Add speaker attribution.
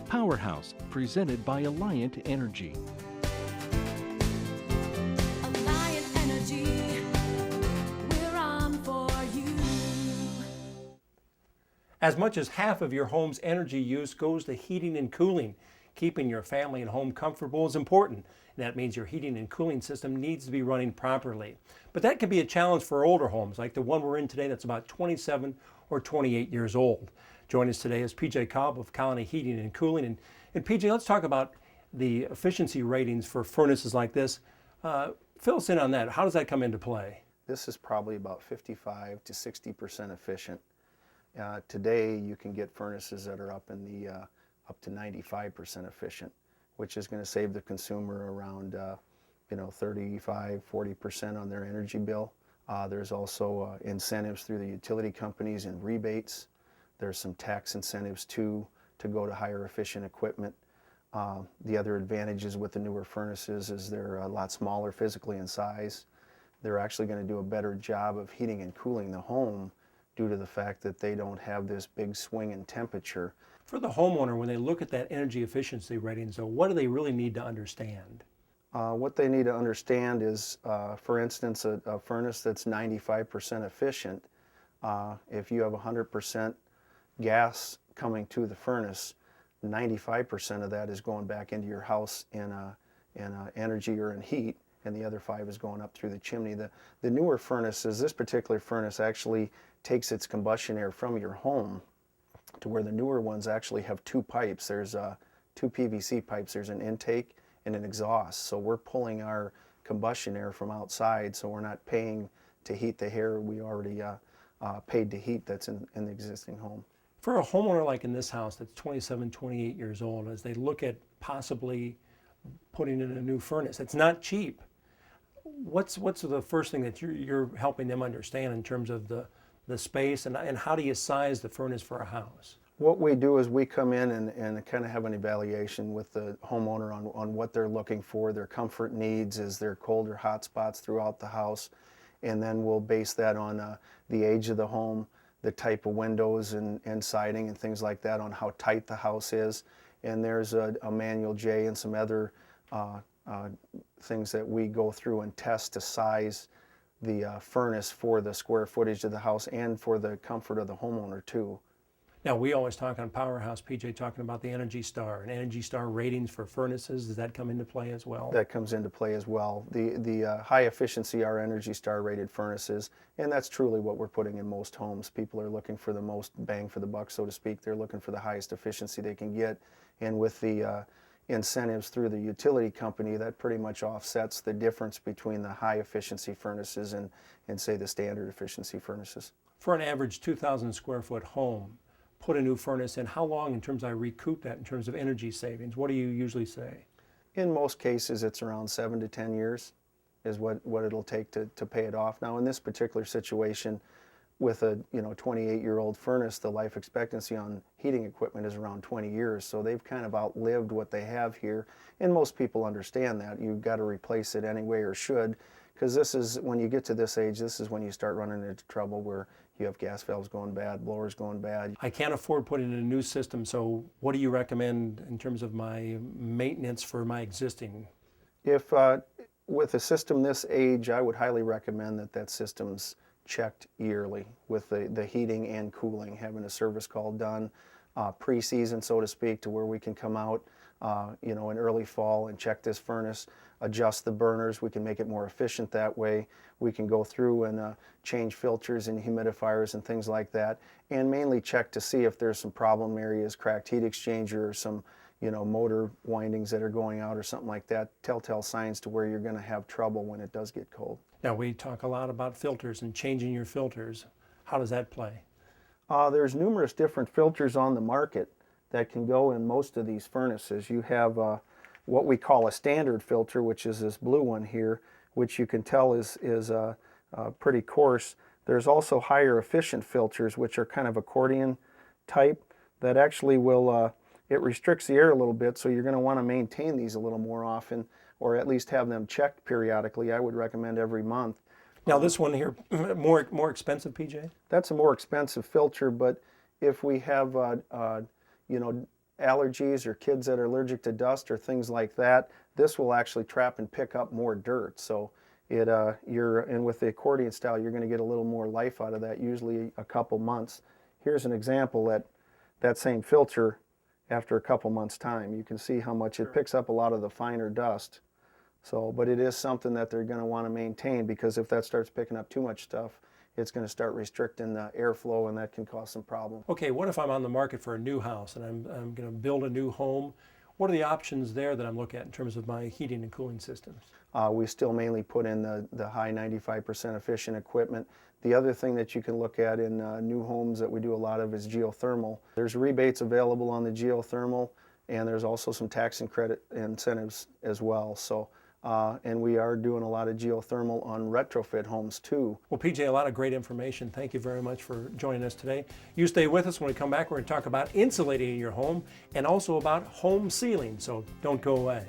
Speaker 1: Powerhouse, presented by Alliant Energy.
Speaker 2: Alliant Energy, we're on for you.
Speaker 3: As much as half of your home's energy use goes to heating and cooling. Keeping your family and home comfortable is important, and that means your heating and cooling system needs to be running properly. But that can be a challenge for older homes, like the one we're in today that's about 27 or 28 years old. Join us today is PJ Cobb of Colony Heating and Cooling. And PJ, let's talk about the efficiency ratings for furnaces like this. Fill us in on that. How does that come into play?
Speaker 4: This is probably about 55 to 60% efficient. Today, you can get furnaces that are up to 95% efficient, which is going to save the consumer around 35–40% on their energy bill. There's also incentives through the utility companies and rebates. There's some tax incentives too to go to higher efficient equipment. The other advantages with the newer furnaces is they're a lot smaller physically in size. They're actually going to do a better job of heating and cooling the home due to the fact that they don't have this big swing in temperature.
Speaker 3: For the homeowner, when they look at that energy efficiency rating, so what do they really need to understand?
Speaker 4: What they need to understand is, for instance, a furnace that's 95% efficient, if you have 100% gas coming to the furnace, 95% of that is going back into your house in energy or in heat, and the other 5 is going up through the chimney. The newer furnaces, this particular furnace actually takes its combustion air from your home, to where the newer ones actually have 2 pipes. There's 2 PVC pipes. There's an intake and an exhaust. So we're pulling our combustion air from outside, so we're not paying to heat the air we already paid to heat that's in the existing home.
Speaker 3: For a homeowner like in this house that's 27, 28 years old, as they look at possibly putting in a new furnace, it's not cheap. What's the first thing that you're helping them understand in terms of the space, and how do you size the furnace for a house?
Speaker 4: What we do is we come in and kind of have an evaluation with the homeowner on what they're looking for, their comfort needs, is there cold or hot spots throughout the house, and then we'll base that on the age of the home, the type of windows and siding and things like that, on how tight the house is. And there's a manual J and some other things that we go through and test to size the furnace for the square footage of the house and for the comfort of the homeowner too.
Speaker 3: Now, we always talk on Powerhouse, PJ, talking about the Energy Star and Energy Star ratings for furnaces. Does that come into play as well?
Speaker 4: That comes into play as well. The high efficiency are Energy Star rated furnaces, and that's truly what we're putting in most homes. People are looking for the most bang for the buck, so to speak. They're looking for the highest efficiency they can get, and with the incentives through the utility company, that pretty much offsets the difference between the high efficiency furnaces and say the standard efficiency furnaces.
Speaker 3: For an average 2,000 square foot home, put a new furnace in, how long in terms I recoup that in terms of energy savings? What do you usually say?
Speaker 4: In most cases, it's around 7 to 10 years is what it'll take to pay it off. Now, in this particular situation, with a 28-year-old furnace, the life expectancy on heating equipment is around 20 years, so they've kind of outlived what they have here, and most people understand that. You've got to replace it anyway, or should, because this is, when you get to this age, this is when you start running into trouble where you have gas valves going bad, blowers going bad.
Speaker 3: I can't afford putting in a new system, so what do you recommend in terms of my maintenance for my existing?
Speaker 4: If with a system this age, I would highly recommend that system's checked yearly with the heating and cooling, having a service call done pre-season, so to speak, to where we can come out in early fall and check this furnace, adjust the burners. We can make it more efficient that way. We can go through and change filters and humidifiers and things like that, and mainly check to see if there's some problem areas, cracked heat exchanger, or some motor windings that are going out or something like that, telltale signs to where you're going to have trouble when it does get cold.
Speaker 3: Now, we talk a lot about filters and changing your filters. How does that play?
Speaker 4: There's numerous different filters on the market that can go in most of these furnaces. You have what we call a standard filter, which is this blue one here, which you can tell is pretty coarse. There's also higher efficient filters, which are kind of accordion type, that actually will, it restricts the air a little bit, so you're going to want to maintain these a little more often, or at least have them checked periodically. I would recommend every month.
Speaker 3: Now this one here, more expensive, PJ?
Speaker 4: That's a more expensive filter, but if we have, allergies or kids that are allergic to dust or things like that, this will actually trap and pick up more dirt. So and with the accordion style, you're going to get a little more life out of that, usually a couple months. Here's an example that same filter after a couple months' time. You can see how much it picks up a lot of the finer dust. So, but it is something that they're going to want to maintain, because if that starts picking up too much stuff, it's going to start restricting the airflow, and that can cause some problems.
Speaker 3: Okay, what if I'm on the market for a new house and I'm going to build a new home? What are the options there that I'm looking at in terms of my heating and cooling systems?
Speaker 4: We still mainly put in the high 95% efficient equipment. The other thing that you can look at in new homes that we do a lot of is geothermal. There's rebates available on the geothermal, and there's also some tax and credit incentives as well. So, and we are doing a lot of geothermal on retrofit homes too.
Speaker 3: Well, PJ, a lot of great information. Thank you very much for joining us today. You stay with us. When we come back, we're going to talk about insulating your home and also about home sealing, so don't go away.